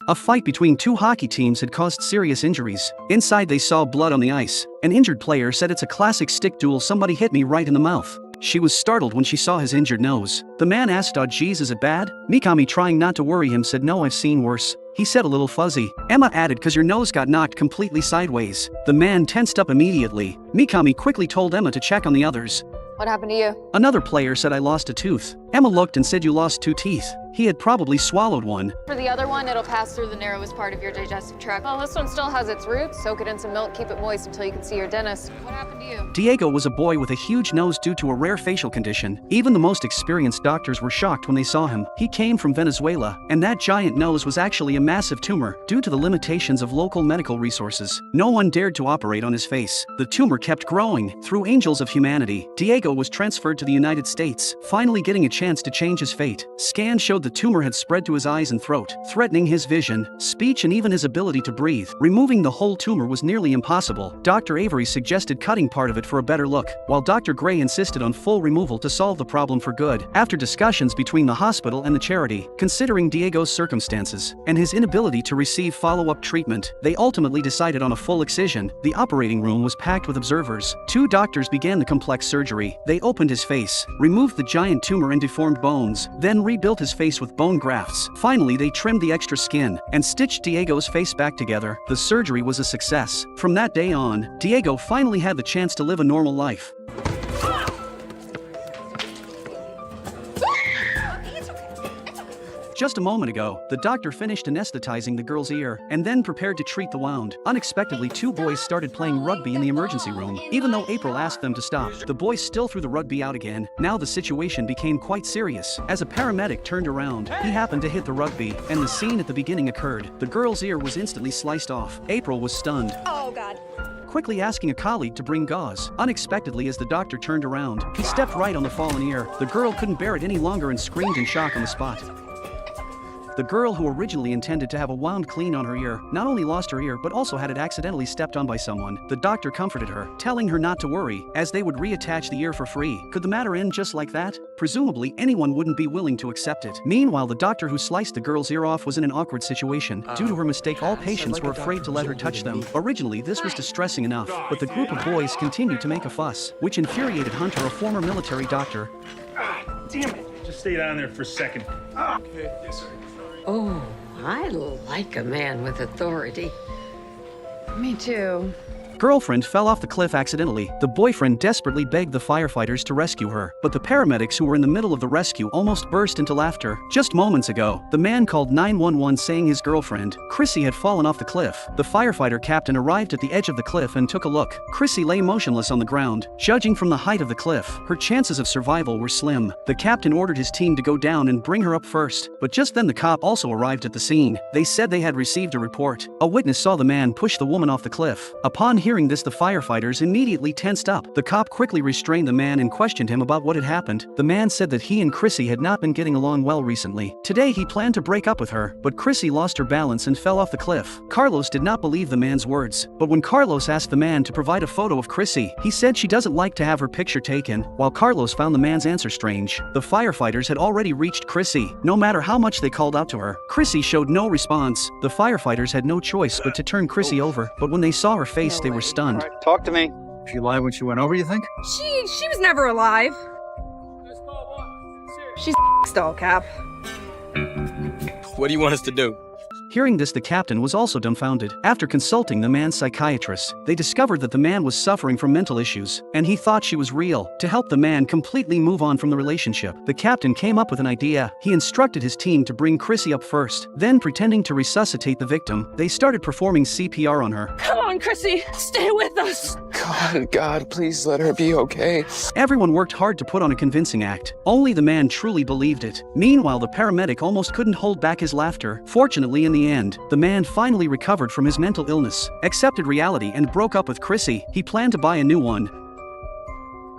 A fight between two hockey teams had caused serious injuries. Inside they saw blood on the ice. An injured player said, "It's a classic stick duel, somebody hit me right in the mouth." She was startled when she saw his injured nose. The man asked, "Oh geez, is it bad?" Mikami, trying not to worry him, said, "No, I've seen worse." He said, "A little fuzzy." Emma added, "'Cause your nose got knocked completely sideways." The man tensed up immediately. Mikami quickly told Emma to check on the others. What happened to you? Another player said, "I lost a tooth." Emma looked and said, "You lost 2 teeth." He had probably swallowed one. For the other one, it'll pass through the narrowest part of your digestive tract. Well, this one still has its roots. Soak it in some milk, keep it moist until you can see your dentist. What happened to you? Diego was a boy with a huge nose due to a rare facial condition. Even the most experienced doctors were shocked when they saw him. He came from Venezuela, and that giant nose was actually a massive tumor. Due to the limitations of local medical resources, no one dared to operate on his face. The tumor kept growing. Through angels of humanity, Diego was transferred to the United States, finally getting a chance to change his fate. Scans showed the tumor had spread to his eyes and throat, threatening his vision, speech, and even his ability to breathe. Removing the whole tumor was nearly impossible. Dr. Avery suggested cutting part of it for a better look, while Dr. Gray insisted on full removal to solve the problem for good. After discussions between the hospital and the charity, considering Diego's circumstances and his inability to receive follow-up treatment, they ultimately decided on a full excision. The operating room was packed with observers. 2 doctors began the complex surgery. They opened his face, removed the giant tumor and deformed bones, then rebuilt his face with bone grafts. Finally, they trimmed the extra skin and stitched Diego's face back together. The surgery was a success. From that day on, Diego finally had the chance to live a normal life. Just a moment ago, the doctor finished anesthetizing the girl's ear and then prepared to treat the wound. Unexpectedly, 2 boys started playing rugby in the emergency room. Even though April asked them to stop, the boys still threw the rugby out again. Now the situation became quite serious. As a paramedic turned around, he happened to hit the rugby, and the scene at the beginning occurred. The girl's ear was instantly sliced off. April was stunned. Oh, God. Quickly asking a colleague to bring gauze. Unexpectedly, as the doctor turned around, he stepped right on the fallen ear. The girl couldn't bear it any longer and screamed in shock on the spot. The girl, who originally intended to have a wound clean on her ear, not only lost her ear but also had it accidentally stepped on by someone. The doctor comforted her, telling her not to worry, as they would reattach the ear for free. Could the matter end just like that? Presumably, anyone wouldn't be willing to accept it. Meanwhile, the doctor who sliced the girl's ear off was in an awkward situation. Due to her mistake, all patients were afraid to let her touch them. Originally, this was distressing enough, but the group of boys continued to make a fuss, which infuriated Hunter, a former military doctor. Damn it! Just stay down there for a second. Okay, yes, sir. Oh, I like a man with authority. Me too. Girlfriend fell off the cliff accidentally. The boyfriend desperately begged the firefighters to rescue her, but the paramedics who were in the middle of the rescue almost burst into laughter. Just moments ago, the man called 911 saying his girlfriend, Chrissy, had fallen off the cliff. The firefighter captain arrived at the edge of the cliff and took a look. Chrissy lay motionless on the ground. Judging from the height of the cliff, her chances of survival were slim. The captain ordered his team to go down and bring her up first, but just then the cop also arrived at the scene. They said they had received a report. A witness saw the man push the woman off the cliff. Upon hearing this, the firefighters immediately tensed up. The cop quickly restrained the man and questioned him about what had happened. The man said that he and Chrissy had not been getting along well recently. Today he planned to break up with her, but Chrissy lost her balance and fell off the cliff. Carlos did not believe the man's words, but when Carlos asked the man to provide a photo of Chrissy, he said she doesn't like to have her picture taken. While Carlos found the man's answer strange, the firefighters had already reached Chrissy. No matter how much they called out to her, Chrissy showed no response. The firefighters had no choice but to turn Chrissy over, but when they saw her face, they were stunned. Right, talk to me. She lied when she went over, you think? She was never alive. She's still, Cap. What do you want us to do? Hearing this, the captain was also dumbfounded. After consulting the man's psychiatrist, they discovered that the man was suffering from mental issues, and he thought she was real. To help the man completely move on from the relationship, the captain came up with an idea. He instructed his team to bring Chrissy up first. Then, pretending to resuscitate the victim, they started performing CPR on her. Come on, Chrissy, stay with us. God, please let her be okay. Everyone worked hard to put on a convincing act. Only the man truly believed it. Meanwhile, the paramedic almost couldn't hold back his laughter. Fortunately, in the end, the man finally recovered from his mental illness, accepted reality, and broke up with Chrissy. He planned to buy a new one.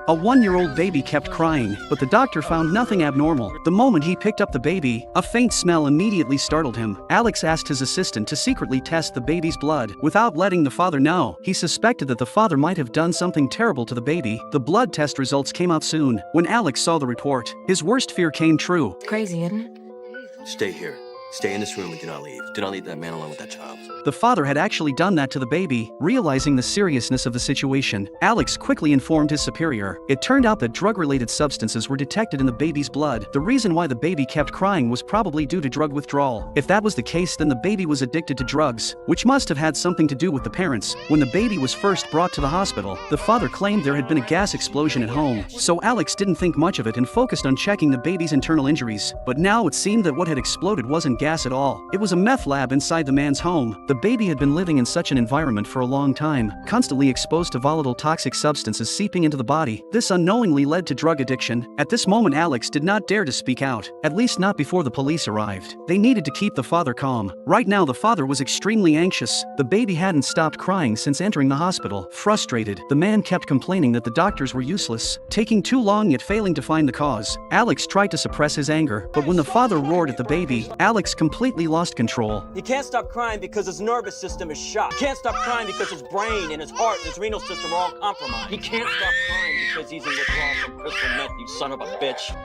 A 1-year-old baby kept crying, but the doctor found nothing abnormal. The moment he picked up the baby, a faint smell immediately startled him. Alex asked his assistant to secretly test the baby's blood, without letting the father know. He suspected that the father might have done something terrible to the baby. The blood test results came out soon. When Alex saw the report, his worst fear came true. Crazy, isn't it? Stay here. Stay in this room and do not leave. Do not leave that man alone with that child. The father had actually done that to the baby. Realizing the seriousness of the situation, Alex quickly informed his superior. It turned out that drug-related substances were detected in the baby's blood. The reason why the baby kept crying was probably due to drug withdrawal. If that was the case, then the baby was addicted to drugs, which must have had something to do with the parents. When the baby was first brought to the hospital, the father claimed there had been a gas explosion at home, so Alex didn't think much of it and focused on checking the baby's internal injuries. But now it seemed that what had exploded wasn't gas at all. It was a meth lab inside the man's home. The baby had been living in such an environment for a long time, constantly exposed to volatile toxic substances seeping into the body. This unknowingly led to drug addiction. At this moment, Alex did not dare to speak out, at least not before the police arrived. They needed to keep the father calm. Right now, the father was extremely anxious. The baby hadn't stopped crying since entering the hospital. Frustrated, the man kept complaining that the doctors were useless, taking too long yet failing to find the cause. Alex tried to suppress his anger, but when the father roared at the baby, Alex completely lost control. You can't stop crying because his nervous system is shot. You can't stop crying because his brain and his heart and his renal system are all compromised. He can't stop crying because he's in withdrawal from crystal meth, you son of a bitch.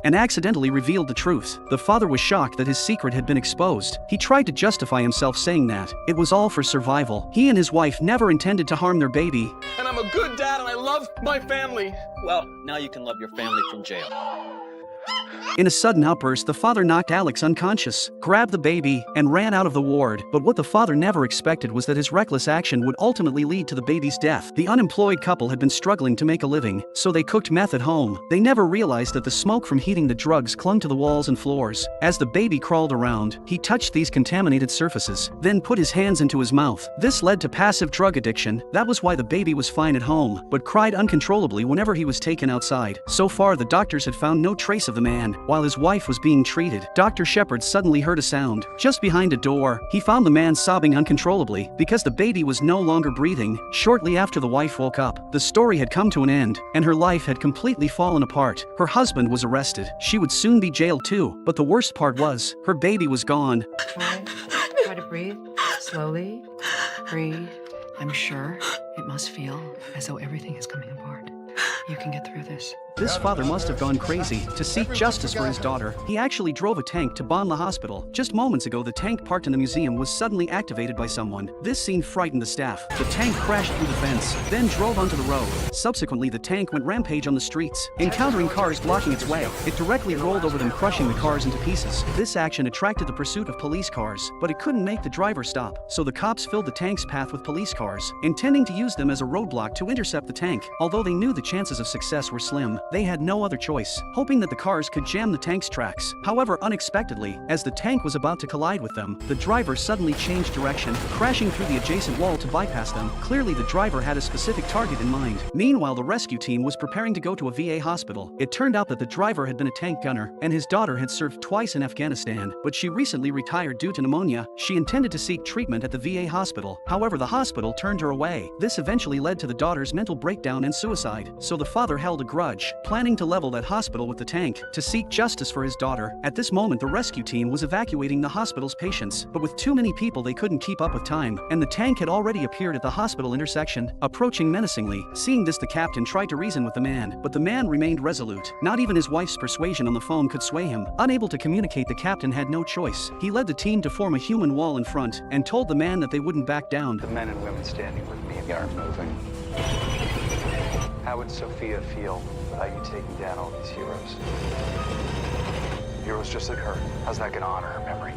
And accidentally revealed the truth. The father was shocked that his secret had been exposed. He tried to justify himself, saying that it was all for survival. He and his wife never intended to harm their baby. And I'm a good dad and I love my family. Well, now you can love your family from jail. In a sudden outburst, the father knocked Alex unconscious, grabbed the baby, and ran out of the ward. But what the father never expected was that his reckless action would ultimately lead to the baby's death. The unemployed couple had been struggling to make a living, so they cooked meth at home. They never realized that the smoke from heating the drugs clung to the walls and floors. As the baby crawled around, he touched these contaminated surfaces, then put his hands into his mouth. This led to passive drug addiction. That was why the baby was fine at home, but cried uncontrollably whenever he was taken outside. So far, the doctors had found no trace of the man. While his wife was being treated, Dr. Shepard suddenly heard a sound. Just behind a door, he found the man sobbing uncontrollably because the baby was no longer breathing. Shortly after the wife woke up, the story had come to an end, and her life had completely fallen apart. Her husband was arrested. She would soon be jailed too, but the worst part was, her baby was gone. Try to breathe. Slowly. Breathe. I'm sure it must feel as though everything is coming apart. You can get through this. This father must have gone crazy to seek justice for his daughter. He actually drove a tank to bomb the hospital. Just moments ago, the tank parked in the museum was suddenly activated by someone. This scene frightened the staff. The tank crashed through the fence, then drove onto the road. Subsequently, the tank went rampage on the streets, encountering cars blocking its way. It directly rolled over them, crushing the cars into pieces. This action attracted the pursuit of police cars, but it couldn't make the driver stop, so the cops filled the tank's path with police cars, intending to use them as a roadblock to intercept the tank. Although they knew the chances of success were slim, they had no other choice, hoping that the cars could jam the tank's tracks. However, unexpectedly, as the tank was about to collide with them, the driver suddenly changed direction, crashing through the adjacent wall to bypass them. Clearly, the driver had a specific target in mind. Meanwhile, the rescue team was preparing to go to a VA hospital. It turned out that the driver had been a tank gunner, and his daughter had served twice in Afghanistan, but she recently retired due to pneumonia. She intended to seek treatment at the VA hospital. However, the hospital turned her away. This eventually led to the daughter's mental breakdown and suicide, so the father held a grudge, planning to level that hospital with the tank to seek justice for his daughter. At this moment, the rescue team was evacuating the hospital's patients, but with too many people, they couldn't keep up with time, and the tank had already appeared at the hospital intersection, approaching menacingly. Seeing this, the captain tried to reason with the man, but the man remained resolute. Not even his wife's persuasion on the phone could sway him. Unable to communicate, the captain had no choice. He led the team to form a human wall in front and told the man that they wouldn't back down. The men and women standing with me aren't moving. How would Sophia feel about you taking down all these heroes? Heroes just like her. How's that gonna honor her memory?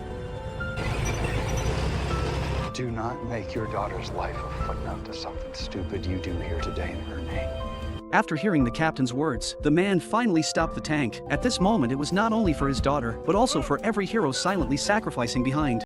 Do not make your daughter's life a footnote to something stupid you do here today in her name. After hearing the captain's words, the man finally stopped the tank. At this moment, it was not only for his daughter, but also for every hero silently sacrificing behind.